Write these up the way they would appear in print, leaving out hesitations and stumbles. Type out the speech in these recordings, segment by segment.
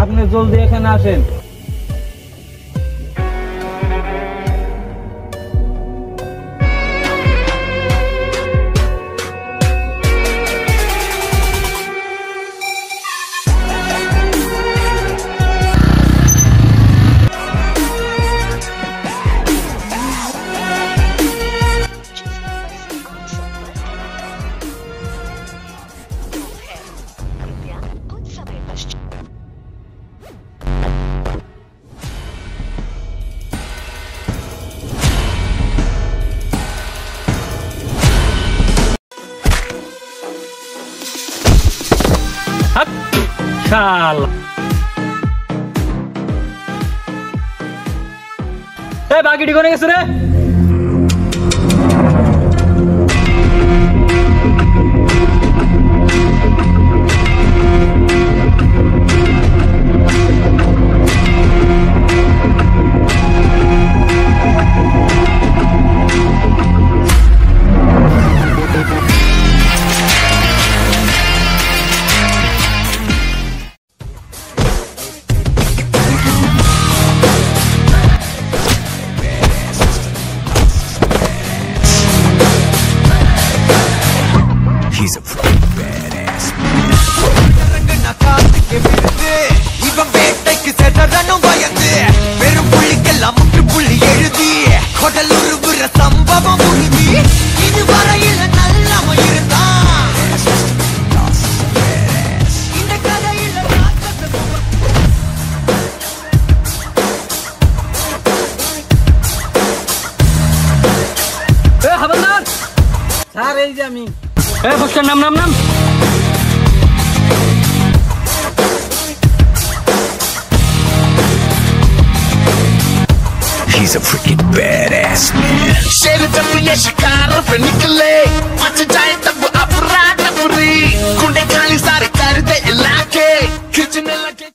আপনি জলদি এখানে আসেন। বাকিটি কোনে গেছে রে? He's a fucking badass man. নাম He's a freaking badass man. शेर जब ये शिकार पे निकले मच जाए तब अपराध पूरी गुंडे खाली सारे कर दे इलाके खींचने लगे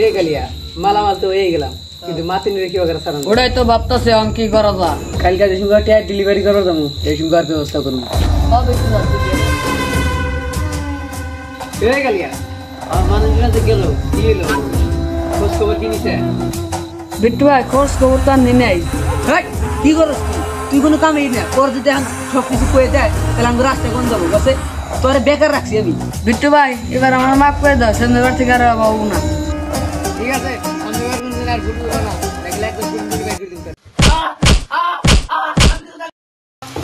ए गलिया মালামাল তো হয়ে গেলাম কিন্তু মাতিন রে কি করে সারান ওটাই তো ভাবতাছে অঙ্কি করা যা কালকে যে সুগার ট্যাগ ডেলিভারি করব দামু এই সুগার ব্যবস্থা করব হবে কি যাচ্ছে এ গলিয়া আর মানুষরা যে গেল কি হলো খোঁজ খবর কি নিছে বিট্টু ভাই খোঁজ খবর তো নি নাই হেই কি করছ তুই কোনো কামই না তোর যদি এখন সব কিছু কয়ে দেয় তাহলে আমরা রাস্তায় কোন যাবো বসে তোরে বেকার রাখছি আমি বিট্টু ভাই এবার আমার মাফ করে দাও সন্ধ্যাবার থেকে আর বাবু না ঠিক আছে সন্ধ্যাবার কোন দিন আর ভুলবো না দেখলে একদম গুনগুনি বের করে দিন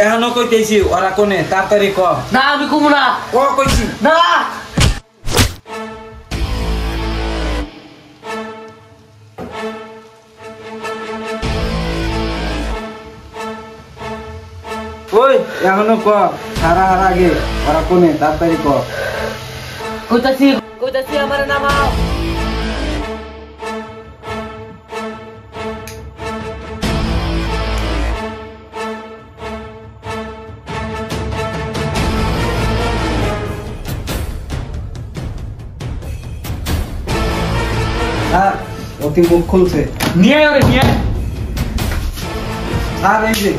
এখনো কইতেছি ওরা কোনে তাড়াতাড়ি ক। না আমি কমু না ক কইছি না ওই এখনো ক সারা হার আগে ওরা কোনে তাড়াতাড়ি ক। কইতাছি আমার নামাও অতি মুখ খুলছে নিয়ে ওরে নিয়ে স্যার এই যে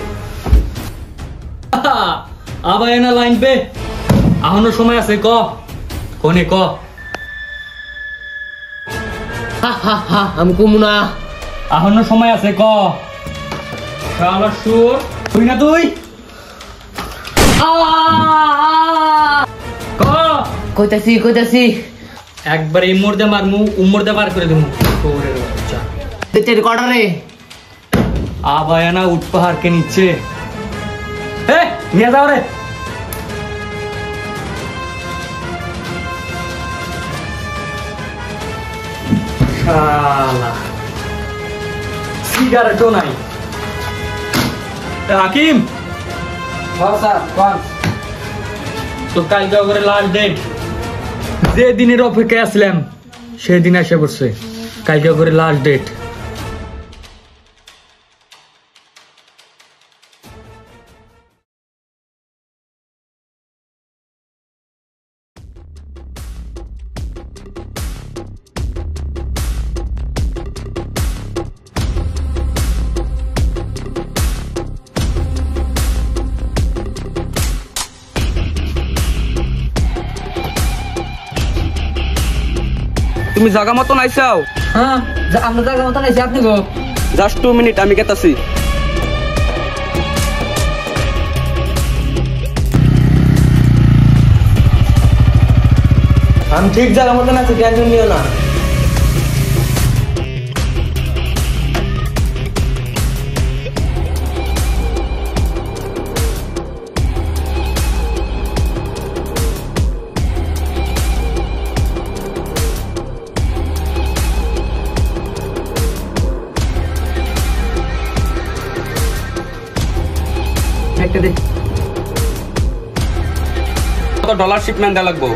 আবার এনা লাইন পে এখনো সময় আছে ক কোনে ক। আমি কমু না এখনো সময় আছে ক। শালা সুর তুই না তুই ক কইতাছি একবার এই মুর্দে মারমু উমরদে পার করে দেবো তোরে বাচ্চা তের কডারে আবায়ানা উঠ পাহাড় কে নিচ্ছে এ নিয়ে যাও রে শালা সিগারেটও নাই হাকিম স্যার কোন তো কালকে করে লাস্ট ডেট যে দিনের অপেক্ষায় আসলাম সেদিন এসে পড়ছে কালকে করে লাস্ট ডেট তুমি জায়গা মতন আইসাও? হ্যাঁ আমরা জায়গা মতন আইছি, আপনি গো জাস্ট 2 মিনিট, আমি গেতাছি। আমি ঠিক জায়গা মতন আছি, টেনশন নিও না। একটা দে। কত ডলার শিপমেন্ট দেওয়া লাগবো?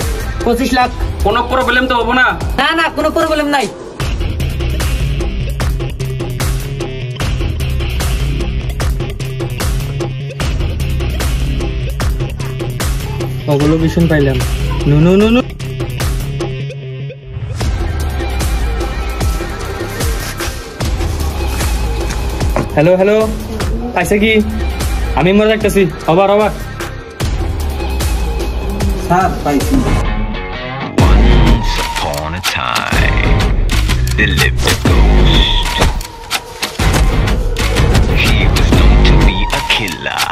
25 লাখ। কোনো প্রবলেম তো হবো না? না না, কোনো প্রবলেম নাই। ওগুলো ভীষণ পাইলাম। No no no no. Hello hello, পাইছে কি? আমি মরে যাইতেছি, আবার আবার। স্যার পাইছি। Once upon a time, there lived a ghost. He was known to be a killer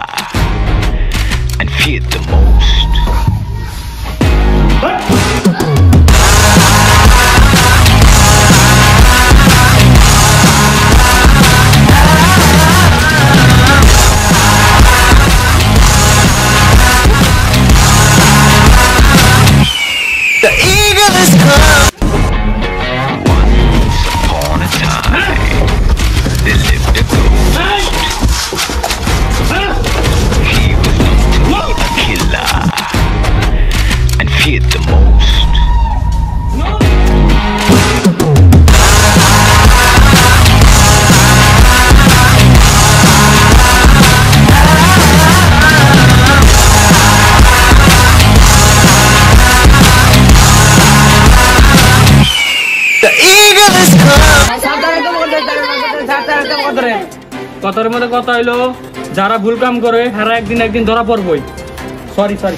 and feared the most. The eagle is come. Once upon a time, there lived a ghost. He was known to be a killer and feared the most. The eagle is come. কথার মধ্যে কথা হইলো, যারা ভুল কাম করে তারা একদিন ধরা পড়বই। Sorry sorry.